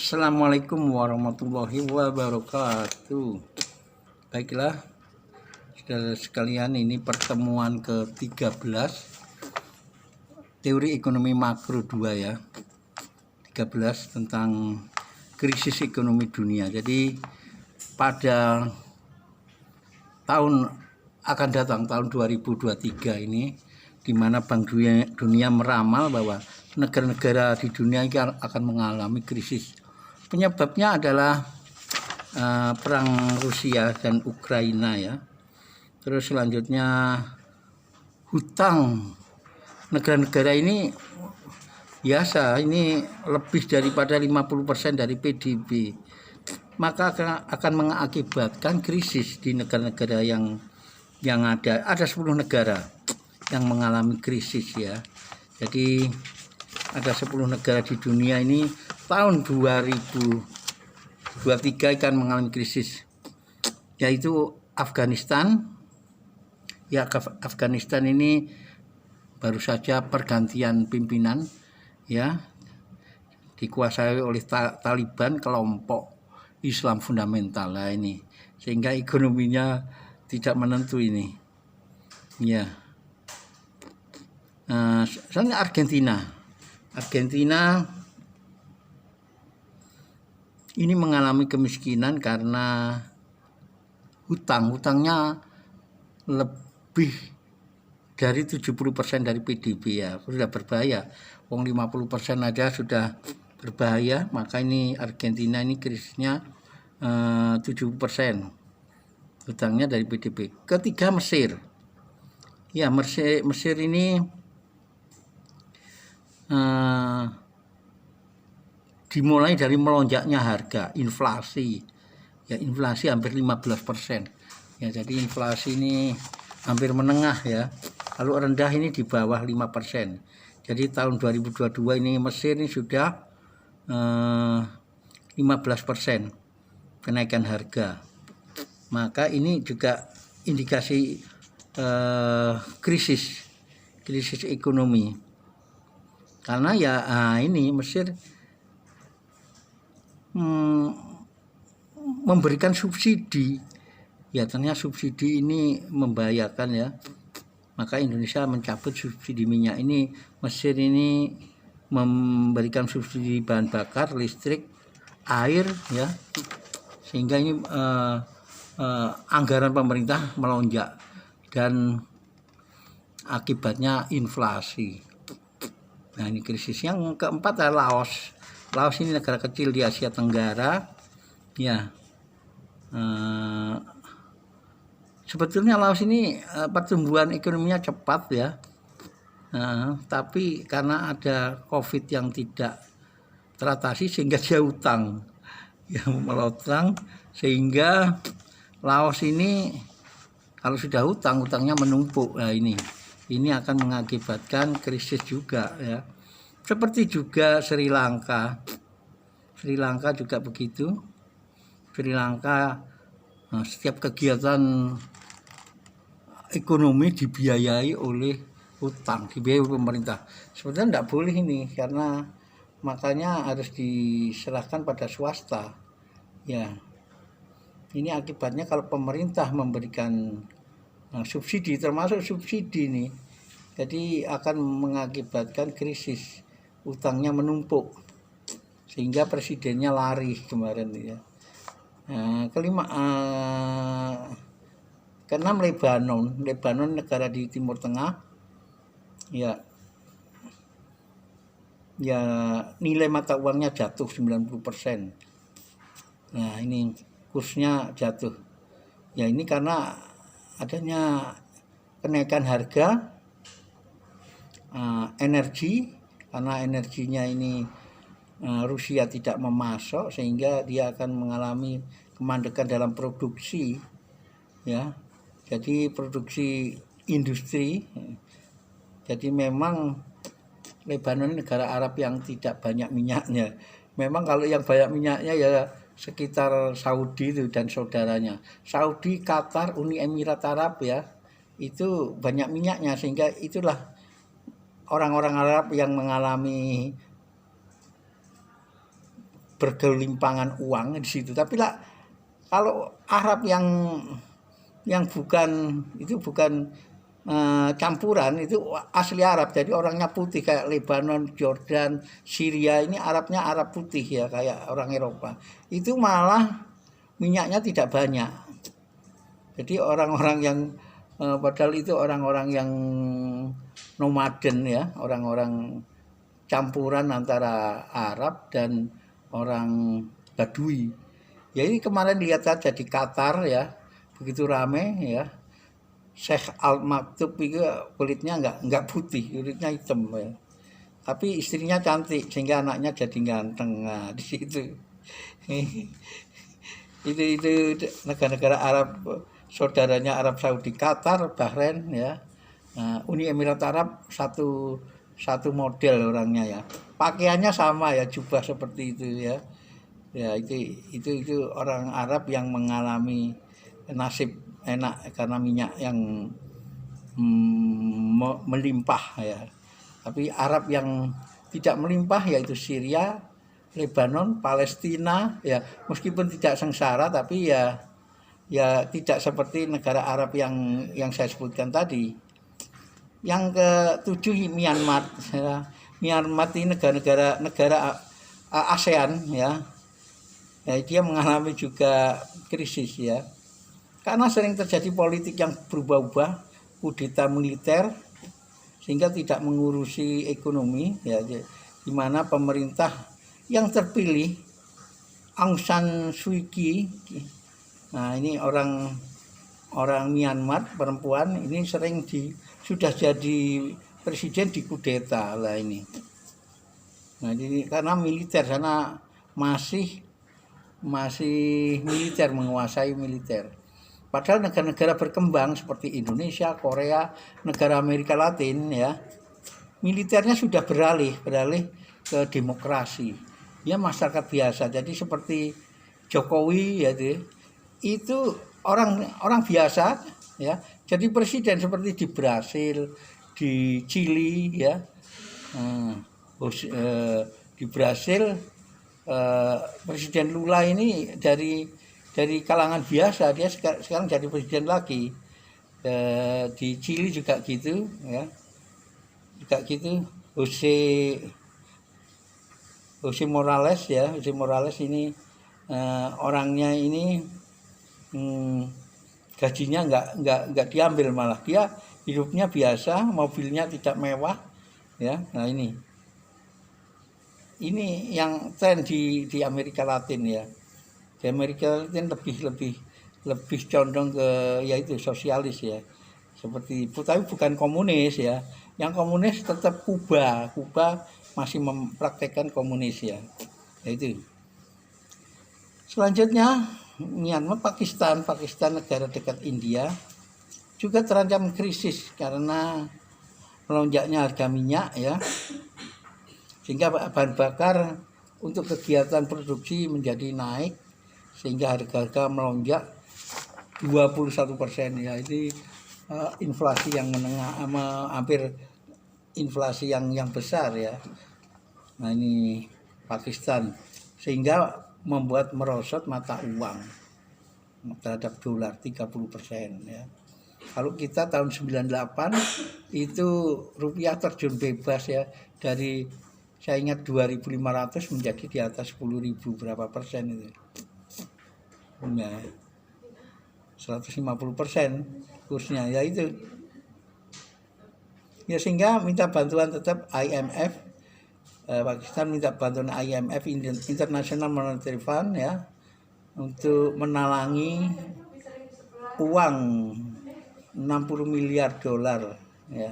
Assalamualaikum warahmatullahi wabarakatuh. Baiklah, saudara sekalian, ini pertemuan ke-13 teori ekonomi makro 2 ya. 13 tentang krisis ekonomi dunia. Jadi pada tahun akan datang, tahun 2023 ini, di mana Bank Dunia meramal bahwa negara-negara di dunia ini akan mengalami krisis. Penyebabnya adalah perang Rusia dan Ukraina ya. Terus selanjutnya hutang negara-negara ini biasa, ini lebih daripada 50% dari PDB. Maka akan mengakibatkan krisis di negara-negara yang ada 10 negara yang mengalami krisis ya. Jadi ada 10 negara di dunia ini tahun 2023 akan mengalami krisis, yaitu Afghanistan. Ya, Afghanistan ini baru saja pergantian pimpinan ya, dikuasai oleh Taliban, kelompok Islam fundamental lah ini, sehingga ekonominya tidak menentu ini ya. Soalnya Argentina ini mengalami kemiskinan karena hutangnya lebih dari 70% dari PDB ya. Sudah berbahaya. Wong 50% aja sudah berbahaya, maka ini Argentina ini krisisnya 70% hutangnya dari PDB. Ketiga, Mesir. Ya, Mesir ini dimulai dari melonjaknya harga, inflasi hampir 15% ya. Jadi inflasi ini hampir menengah ya, kalau rendah ini di bawah 5%. Jadi tahun 2022 ini Mesir ini sudah 15% kenaikan harga. Maka ini juga indikasi krisis ekonomi, karena ya ini Mesir memberikan subsidi ya. Ternyata subsidi ini membahayakan ya, maka Indonesia mencabut subsidi minyak ini. Mesir ini memberikan subsidi bahan bakar, listrik, air ya, sehingga ini anggaran pemerintah melonjak dan akibatnya inflasi. Nah, ini krisis. Yang keempat adalah Laos ini negara kecil di Asia Tenggara ya. Sebetulnya Laos ini pertumbuhan ekonominya cepat ya, tapi karena ada COVID yang tidak teratasi sehingga dia utang ya, melotang, sehingga Laos ini kalau sudah hutangnya menumpuk. Nah, ini akan mengakibatkan krisis juga ya. Seperti juga Sri Lanka juga begitu. Sri Lanka setiap kegiatan ekonomi dibiayai oleh hutang, dibiayai oleh pemerintah. Sebenarnya tidak boleh ini, karena makanya harus diserahkan pada swasta ya. Ini akibatnya kalau pemerintah memberikan subsidi, termasuk subsidi ini, jadi akan mengakibatkan krisis, utangnya menumpuk sehingga presidennya lari kemarin ya. Keenam, Lebanon negara di Timur Tengah ya, nilai mata uangnya jatuh 90%. Nah, ini kursnya jatuh ya, ini karena adanya kenaikan harga energi, karena energinya ini Rusia tidak memasok, sehingga dia akan mengalami kemandekan dalam produksi ya. Jadi produksi industri. Jadi memang Lebanon negara Arab yang tidak banyak minyaknya. Memang kalau yang banyak minyaknya ya sekitar Saudi itu dan saudaranya. Saudi, Qatar, Uni Emirat Arab ya, itu banyak minyaknya, sehingga itulah orang-orang Arab yang mengalami bergelimpangan uang di situ. Tapi lah kalau Arab yang bukan itu bukan campuran, itu asli Arab, jadi orangnya putih kayak Lebanon, Jordan, Syria, ini Arabnya Arab putih ya kayak orang Eropa, itu malah minyaknya tidak banyak. Jadi orang-orang yang padahal itu orang-orang yang nomaden ya, orang-orang campuran antara Arab dan orang Badui. Ya ini kemarin lihat saja di Qatar ya, begitu rame ya. Syekh Al Maktub itu kulitnya enggak putih, kulitnya hitam ya. Tapi istrinya cantik sehingga anaknya jadi ganteng. Nah, di situ. itu negara-negara Arab, saudaranya Arab Saudi, Qatar, Bahrain ya. Nah, Uni Emirat Arab satu model orangnya ya. Pakaiannya sama ya, jubah seperti itu ya. Ya itu orang Arab yang mengalami nasib enak karena minyak yang melimpah ya. Tapi Arab yang tidak melimpah yaitu Syria, Lebanon, Palestina ya, meskipun tidak sengsara tapi ya tidak seperti negara Arab yang saya sebutkan tadi. Yang ketujuh Myanmar ya. Myanmar ini negara ASEAN ya. Ya, dia mengalami juga krisis ya, karena sering terjadi politik yang berubah-ubah, kudeta militer, sehingga tidak mengurusi ekonomi ya, di mana pemerintah yang terpilih Aung San Suu Kyi, nah ini orang Myanmar perempuan ini sering sudah jadi presiden di kudeta lah ini. Nah ini karena militer sana masih militer, menguasai militer. Padahal negara-negara berkembang seperti Indonesia, Korea, negara Amerika Latin ya, militernya sudah beralih ke demokrasi. Ya masyarakat biasa. Jadi seperti Jokowi ya itu orang biasa ya. Jadi presiden seperti di Brasil, di Chili ya. Di Brasil Presiden Lula ini dari kalangan biasa, dia sekarang jadi presiden lagi. Di Chili juga gitu ya, juga gitu. Jose Morales ya, Jose Morales ini orangnya ini gajinya nggak diambil, malah dia hidupnya biasa, mobilnya tidak mewah ya. Nah ini yang tren di Amerika Latin ya. Di Amerika Latin lebih condong ke yaitu sosialis ya. Seperti itu, tapi bukan komunis ya. Yang komunis tetap Kuba masih mempraktekkan komunis ya. Itu. Selanjutnya Myanmar, Pakistan negara dekat India juga terancam krisis karena melonjaknya harga minyak ya. Sehingga bahan bakar untuk kegiatan produksi menjadi naik, sehingga harga melonjak 21% ya. Ini inflasi yang menengah, hampir inflasi yang besar ya. Nah ini Pakistan, sehingga membuat merosot mata uang terhadap dolar 30% ya. Kalau kita tahun 98 itu rupiah terjun bebas ya, dari saya ingat 2.500 menjadi di atas 10.000 berapa persen itu. Nah, 150% kursnya ya itu. Ya sehingga minta bantuan tetap IMF, Pakistan minta bantuan IMF, International Monetary Fund ya, untuk menalangi uang 60 miliar dolar ya.